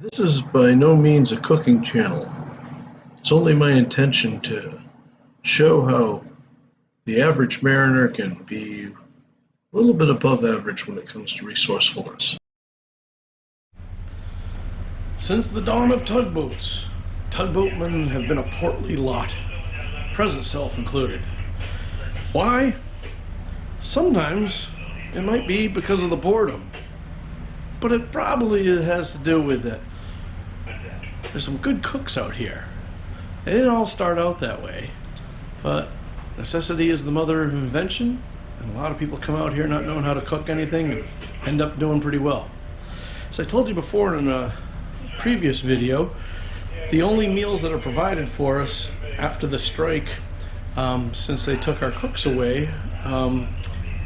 This is by no means a cooking channel. It's only my intention to show how the average mariner can be a little bit above average when it comes to resourcefulness. Since the dawn of tugboats, tugboatmen have been a portly lot, present self included. Why? Sometimes it might be because of the boredom, but it probably has to do with it. There's some good cooks out here. They didn't all start out that way, but necessity is the mother of invention, and a lot of people come out here not knowing how to cook anything and end up doing pretty well. As I told you before in a previous video, the only meals that are provided for us after the strike, since they took our cooks away,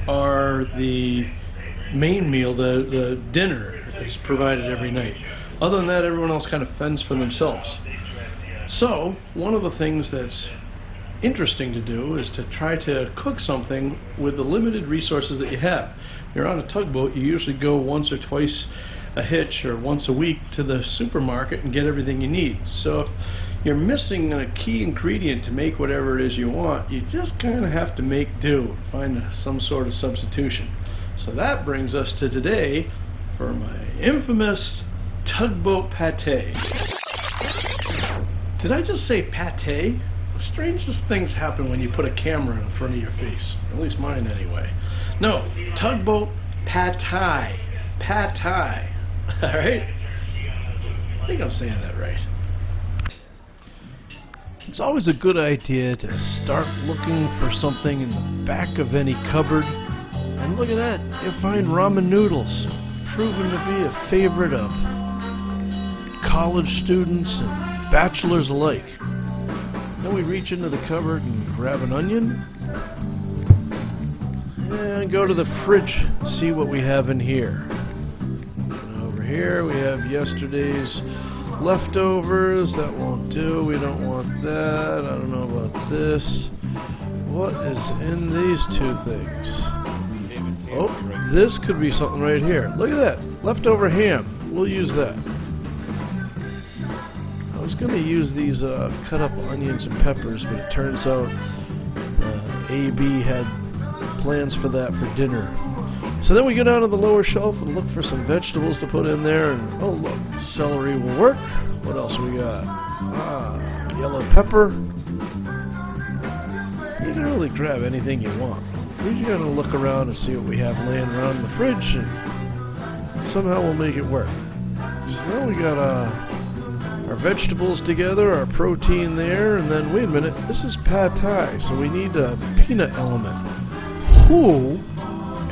are the main meal, the dinner is provided every night. Other than that, everyone else kind of fends for themselves. So, one of the things that's interesting to do is to try to cook something with the limited resources that you have. You're on a tugboat, you usually go once or twice a hitch or once a week to the supermarket and get everything you need. So if you're missing a key ingredient to make whatever it is you want, you just kind of have to make do, find some sort of substitution. So that brings us to today for my infamous Tugboat Pad Thai. Did I just say pate? The strangest things happen when you put a camera in front of your face. At least mine anyway. No, Tugboat Pad Thai. Pad Thai. Alright? I think I'm saying that right. It's always a good idea to start looking for something in the back of any cupboard. And look at that, you find ramen noodles, proven to be a favorite of college students and bachelors alike. Then we reach into the cupboard and grab an onion and go to the fridge and see what we have in here. And over here we have yesterday's leftovers. That won't do. We don't want that. I don't know about this. What is in these two things? Oh, this could be something right here. Look at that. Leftover ham. We'll use that. I was going to use these cut up onions and peppers, but it turns out AB had plans for that for dinner. So then we go down to the lower shelf and look for some vegetables to put in there. And oh look, celery will work. What else we got? Yellow pepper. You can really grab anything you want. We're just going to look around and see what we have laying around in the fridge, and somehow we'll make it work. So now we got our vegetables together, our protein there, and then, wait a minute, this is pad thai, so we need a peanut element. Who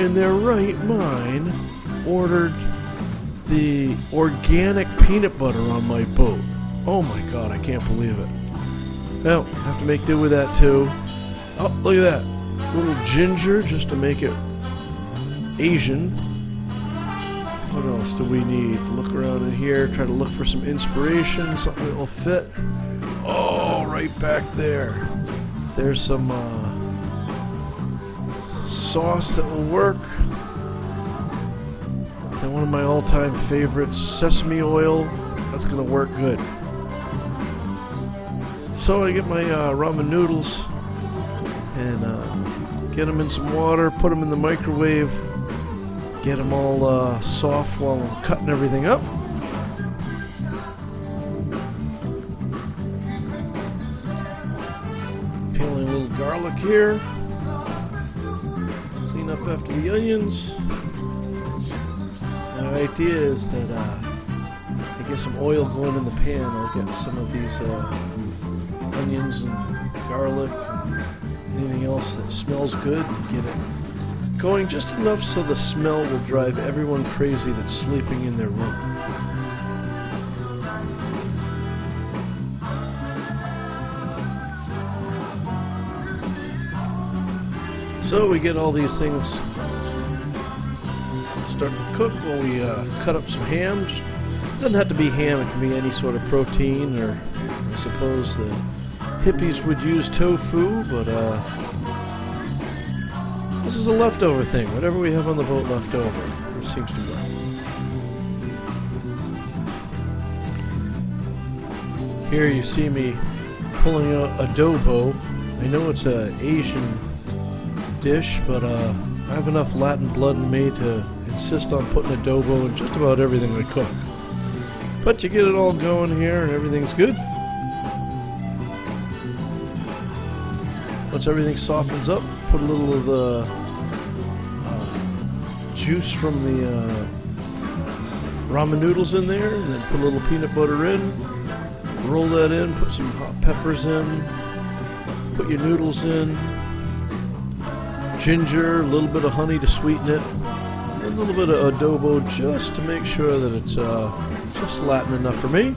in their right mind ordered the organic peanut butter on my boat? Oh my god, I can't believe it. Well, have to make do with that too. Oh, look at that. Little ginger just to make it Asian. What else do we need? Look around in here, try to look for some inspiration, something that will fit. Oh, right back there. There's some sauce that will work. And one of my all-time favorites, sesame oil. That's going to work good. So I get my ramen noodles and get them in some water, put them in the microwave, get them all soft while I'm cutting everything up. Peeling a little garlic here. Clean up after the onions. And the idea is that I get some oil going in the pan. I'll get some of these onions and garlic and anything else that smells good, get it going just enough so the smell will drive everyone crazy that's sleeping in their room. So we get all these things start to cook while we cut up some ham. It doesn't have to be ham, it can be any sort of protein, or I suppose the hippies would use tofu, but this is a leftover thing. Whatever we have on the boat left over, this seems to work. Here you see me pulling out adobo. I know it's an Asian dish, but I have enough Latin blood in me to insist on putting adobo in just about everything I cook. But you get it all going here and everything's good. Once everything softens up, put a little of the juice from the ramen noodles in there, and then put a little peanut butter in, roll that in, put some hot peppers in, put your noodles in, ginger, a little bit of honey to sweeten it, and a little bit of adobo just to make sure that it's just Latin enough for me.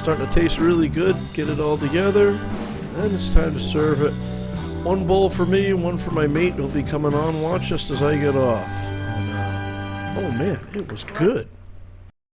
Starting to taste really good, get it all together, and it's time to serve it. One bowl for me, one for my mate who'll be coming on watch just as I get off. And, oh man, it was good.